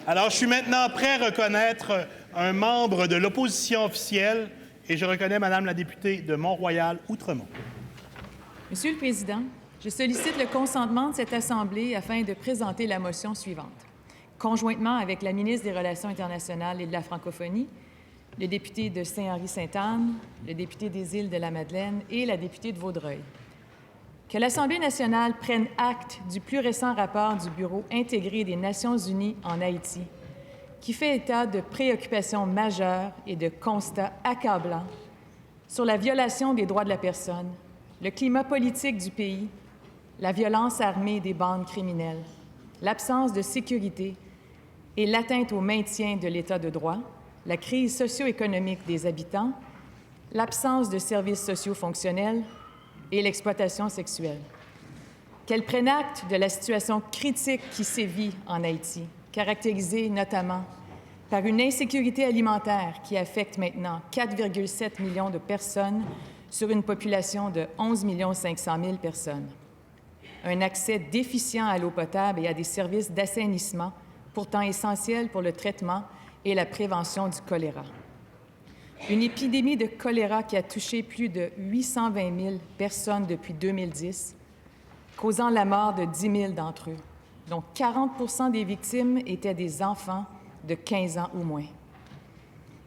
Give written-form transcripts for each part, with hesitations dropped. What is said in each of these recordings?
Alors, je suis maintenant prêt à reconnaître un membre de l'opposition officielle et je reconnais Mme la députée de Mont-Royal-Outremont. Monsieur le Président, je sollicite le consentement de cette Assemblée afin de présenter la motion suivante. Conjointement avec la ministre des Relations internationales et de la Francophonie, le député de Saint-Henri-Sainte-Anne, le député des Îles-de-la-Madeleine et la députée de Vaudreuil, que l'Assemblée nationale prenne acte du plus récent rapport du Bureau intégré des Nations unies en Haïti, qui fait état de préoccupations majeures et de constats accablants sur la violation des droits de la personne, le climat politique du pays, la violence armée des bandes criminelles, l'absence de sécurité et l'atteinte au maintien de l'État de droit, la crise socio-économique des habitants, l'absence de services sociaux fonctionnels et l'exploitation sexuelle. Qu'elle prenne acte de la situation critique qui sévit en Haïti, caractérisée notamment par une insécurité alimentaire qui affecte maintenant 4,7 millions de personnes sur une population de 11 500 000 personnes. Un accès déficient à l'eau potable et à des services d'assainissement pourtant essentiels pour le traitement et la prévention du choléra. Une épidémie de choléra qui a touché plus de 820 000 personnes depuis 2010, causant la mort de 10 000 d'entre eux, dont 40 des victimes étaient des enfants de 15 ans ou moins.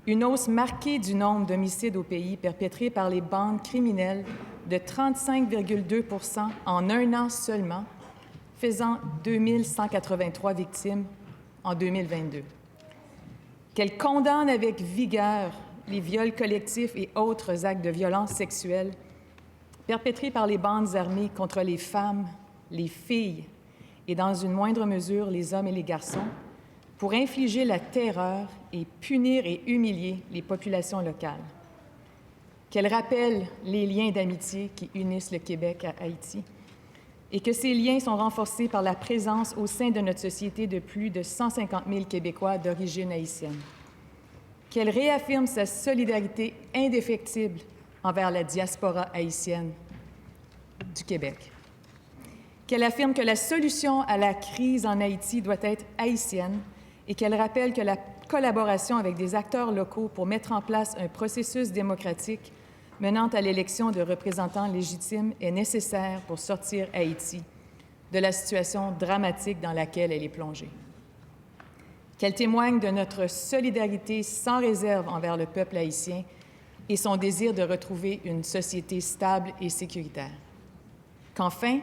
Une hausse marquée du nombre d'homicides au pays perpétrés par les bandes criminelles de 35,2 % en un an seulement, faisant 2 183 victimes en 2022. Qu'elle condamne avec vigueur les viols collectifs et autres actes de violence sexuelle perpétrés par les bandes armées contre les femmes, les filles et, dans une moindre mesure, les hommes et les garçons, pour infliger la terreur et punir et humilier les populations locales. Qu'elle rappelle les liens d'amitié qui unissent le Québec à Haïti et que ces liens sont renforcés par la présence au sein de notre société de plus de 150 000 Québécois d'origine haïtienne. Qu'elle réaffirme sa solidarité indéfectible envers la diaspora haïtienne du Québec. Qu'elle affirme que la solution à la crise en Haïti doit être haïtienne et qu'elle rappelle que la collaboration avec des acteurs locaux pour mettre en place un processus démocratique menant à l'élection de représentants légitimes est nécessaire pour sortir Haïti de la situation dramatique dans laquelle elle est plongée. Qu'elle témoigne de notre solidarité sans réserve envers le peuple haïtien et son désir de retrouver une société stable et sécuritaire. Qu'enfin,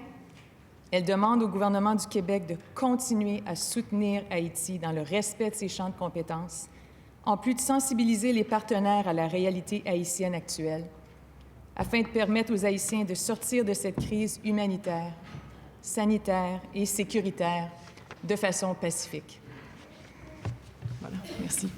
elle demande au gouvernement du Québec de continuer à soutenir Haïti dans le respect de ses champs de compétences, en plus de sensibiliser les partenaires à la réalité haïtienne actuelle, afin de permettre aux Haïtiens de sortir de cette crise humanitaire, sanitaire et sécuritaire de façon pacifique. Voilà, merci.